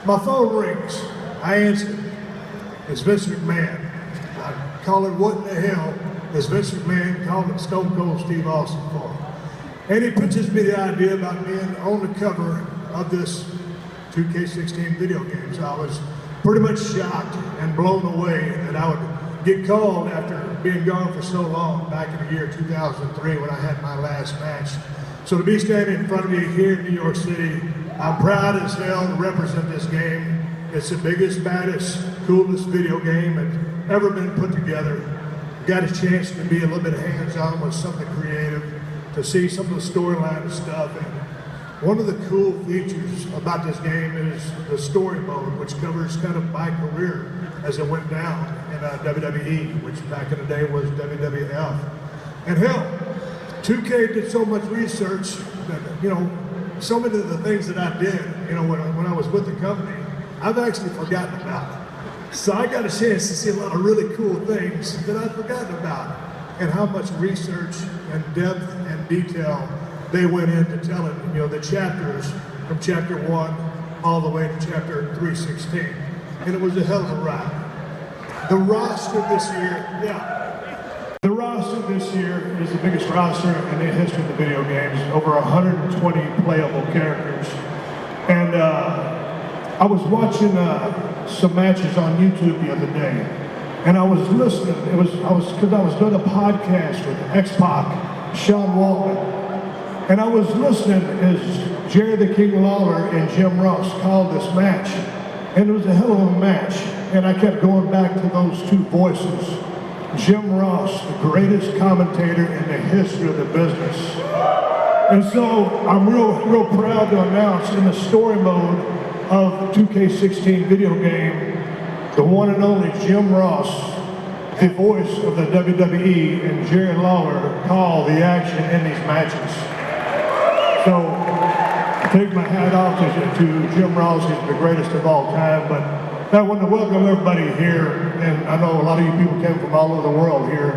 My phone rings. I answer. It's Vince McMahon. I call him, what in the hell is Vince McMahon calling Stone Cold Steve Austin for? And he pitches me the idea about being on the cover of this 2K16 video game. So I was pretty much shocked and blown away that I would get called after being gone for so long back in the year 2003 when I had my last match. So to be standing in front of you here in New York City, I'm proud as hell to represent this game. It's the biggest, baddest, coolest video game that's ever been put together. Got a chance to be a little bit hands-on with something creative, to see some of the storyline and stuff. And one of the cool features about this game is the story mode, which covers kind of my career as it went down in WWE, which back in the day was WWF. And hell, 2K did so much research that, you know, so many of the things that I did, you know, when I was with the company, I've actually forgotten about it. So I got a chance to see a lot of really cool things that I'd forgotten about, and how much research and depth and detail they went into telling, you know, the chapters from chapter 1 all the way to chapter 316. And it was a hell of a ride. The roster this year, the roster this year is the biggest roster in the history of the video games, over 120 playable characters. And I was watching some matches on YouTube the other day, and I was listening. Because I was doing a podcast with X-Pac, Sean Waltman, and I was listening as Jerry the King Lawler and Jim Ross called this match, and it was a hell of a match. And I kept going back to those two voices. Jim Ross, the greatest commentator in the history of the business. And so I'm real proud to announce in the story mode of 2K16 video game, the one and only Jim Ross, the voice of the WWE, and Jerry Lawler call the action in these matches. So I take my hat off to Jim Ross, he's the greatest of all time. But I want to welcome everybody here, and I know a lot of you people came from all over the world here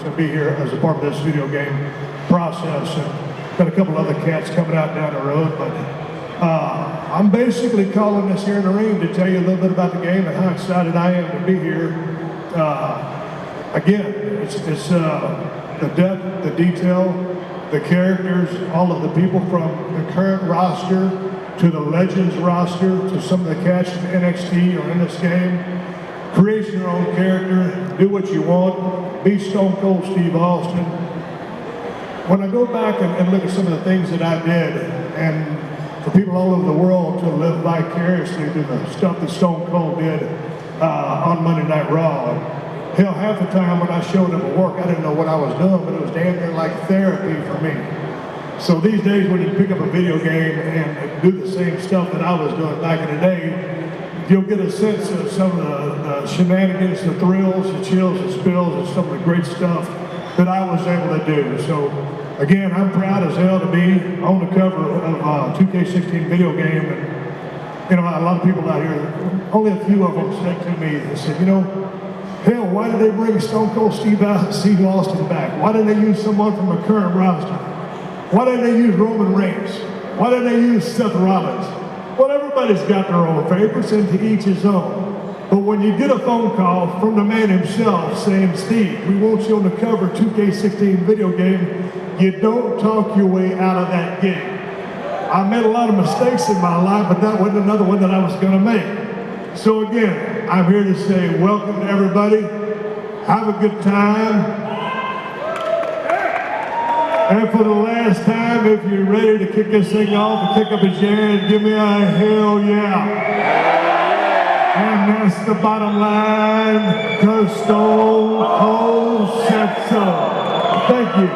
to be here as a part of this video game process. And got a couple other cats coming out down the road, but I'm basically calling this here in the ring to tell you a little bit about the game and how excited I am to be here. Again, it's the depth, the detail, the characters, all of the people from the current roster to the Legends roster to some of the cats from NXT or in this game. Create your own character, do what you want, be Stone Cold Steve Austin. When I go back and look at some of the things that I did, and for people all over the world to live vicariously through the stuff that Stone Cold did on Monday Night Raw. Hell, half the time when I showed up at work, I didn't know what I was doing, but it was damn near like therapy for me. So these days when you pick up a video game and do the same stuff that I was doing back in the day, you'll get a sense of some of the shenanigans, the thrills, the chills, the spills, and some of the great stuff that I was able to do. So again, I'm proud as hell to be on the cover of 2K16 video game. And, you know, a lot of people out here, only a few of them said to me, they said, you know, hell, why did they bring Stone Cold Steve Austin back? Why didn't they use someone from the current roster? Why didn't they use Roman Reigns? Why didn't they use Seth Rollins? Well, everybody's got their own favorites, and to each his own. But when you get a phone call from the man himself saying, Steve, we want you on the cover 2K16 video game, you don't talk your way out of that game. I made a lot of mistakes in my life, but that wasn't another one that I was going to make. So again, I'm here to say welcome to everybody. Have a good time. And for the last time, if you're ready to kick this thing off and kick up a chair and give me a hell yeah. And that's the bottom line, 'cause Stone Cold said so. Thank you.